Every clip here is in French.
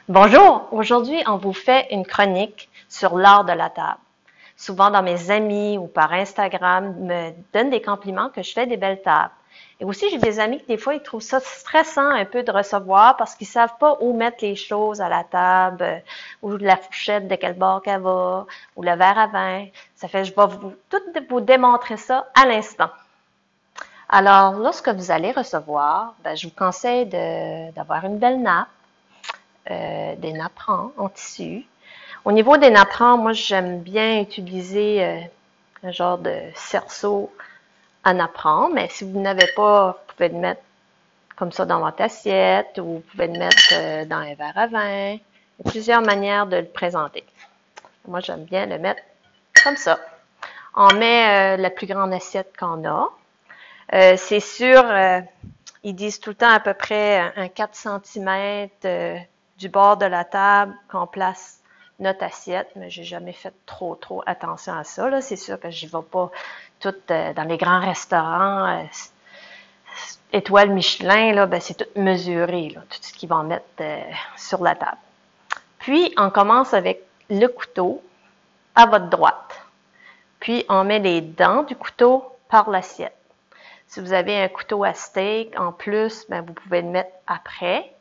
Bonjour, aujourd'hui on vous fait une chronique sur l'art de la table. Souvent dans mes amis ou par Instagram me donnent des compliments que je fais des belles tables. Et aussi j'ai des amis que des fois ils trouvent ça stressant un peu de recevoir parce qu'ils savent pas où mettre les choses à la table, ou la fourchette de quel bord qu'elle va, ou le verre à vin. Ça fait je vais vous démontrer ça à l'instant. Alors lorsque vous allez recevoir, je vous conseille d'avoir une belle nappe. Des napperons en tissu. Au niveau des napperons, moi, j'aime bien utiliser un genre de cerceau à napperon, mais si vous n'avez pas, vous pouvez le mettre comme ça dans votre assiette ou vous pouvez le mettre dans un verre à vin. Il y a plusieurs manières de le présenter. Moi, j'aime bien le mettre comme ça. On met la plus grande assiette qu'on a. C'est sûr, ils disent tout le temps à peu près un 4 cm du bord de la table qu'on place notre assiette, mais j'ai jamais fait trop attention à ça. Là. C'est sûr que j'y vais pas tout dans les grands restaurants étoiles Michelin, là, c'est tout mesuré, là, tout ce qu'ils vont mettre sur la table. Puis, on commence avec le couteau à votre droite. Puis, on met les dents du couteau par l'assiette. Si vous avez un couteau à steak en plus, vous pouvez le mettre après.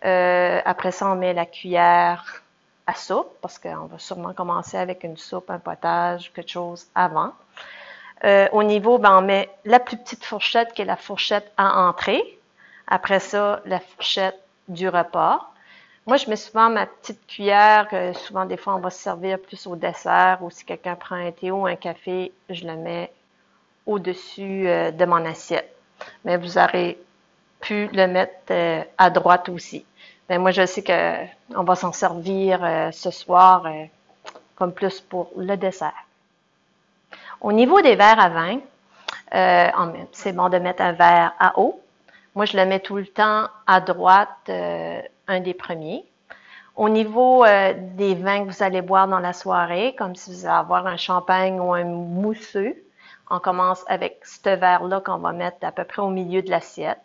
Après ça, on met la cuillère à soupe, parce qu'on va sûrement commencer avec une soupe, un potage, quelque chose avant. Au niveau, on met la plus petite fourchette, qui est la fourchette à entrée. Après ça, la fourchette du repas. Moi, je mets souvent ma petite cuillère, souvent des fois on va se servir plus au dessert, ou si quelqu'un prend un thé ou un café, je le mets au-dessus de mon assiette. Mais vous aurez pu le mettre à droite aussi. Moi, je sais qu'on va s'en servir ce soir comme plus pour le dessert. Au niveau des verres à vin, c'est bon de mettre un verre à eau. Moi, je le mets tout le temps à droite, un des premiers. Au niveau des vins que vous allez boire dans la soirée, comme si vous allez avoir un champagne ou un mousseux, on commence avec ce verre-là qu'on va mettre à peu près au milieu de l'assiette.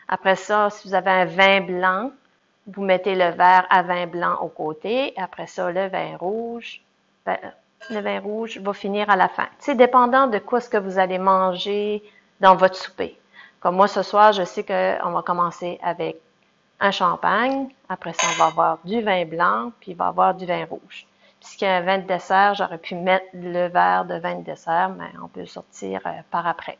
Après ça, si vous avez un vin blanc, vous mettez le verre à vin blanc au côté. Après ça, le vin rouge. Le vin rouge va finir à la fin. C'est dépendant de quoi ce que vous allez manger dans votre souper. Comme moi, ce soir, je sais qu'on va commencer avec un champagne. Après ça, on va avoir du vin blanc, puis il va y avoir du vin rouge. Puisqu'il y a un vin de dessert, j'aurais pu mettre le verre de vin de dessert, mais on peut le sortir par après.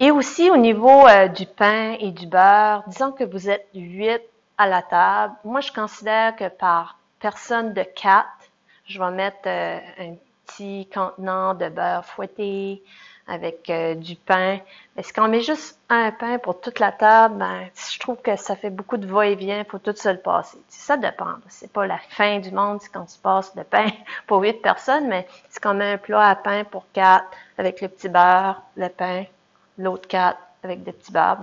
Et aussi au niveau du pain et du beurre, disons que vous êtes 8 à la table. Moi, je considère que par personne de 4, je vais mettre un petit contenant de beurre fouetté avec du pain. Mais si on met juste un pain pour toute la table, je trouve que ça fait beaucoup de va-et-vient, il faut tout se le passer. Ça dépend. C'est pas la fin du monde quand tu passes le pain pour 8 personnes, mais si on met un plat à pain pour 4 avec le petit beurre, le pain, l'autre 4 avec des petits beurres,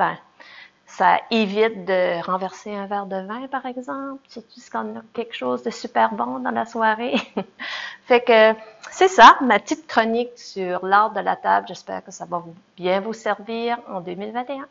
ça évite de renverser un verre de vin, par exemple, surtout si on a quelque chose de super bon dans la soirée. Fait que c'est ça, ma petite chronique sur l'art de la table. J'espère que ça va bien vous servir en 2021.